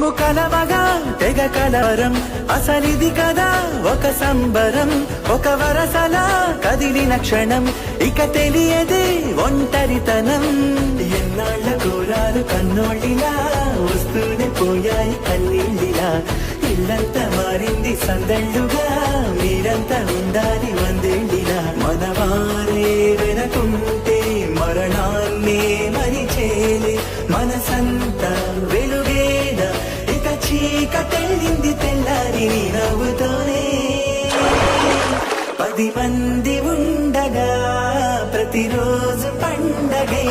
మేము కలవగా తెగ కలవరం, అసలిది కదా ఒక సంబరం. ఒక వరసలా కదిలిన క్షణం, ఇక తెలియదే ఒంటరితనం. ఎన్నాళ్ళ కోరాలు కన్నోళ్ళిలా, వస్తూనే పోయాయి కన్నీళ్ళిలా. ఇల్లంతా మారింది సందళ్ళుగా, మీరంతా ఉండాలి వందేళ్ళిలా. మనవారే వెనకుంటే మరణాన్నే మరిచేలే, మనసంతా వెలుగేదా ఇక చీకటెళ్ళింది తెల్లారి నీ నవ్వుతోనే. 10 మంది ఉండగా ప్రతిరోజు పండగే,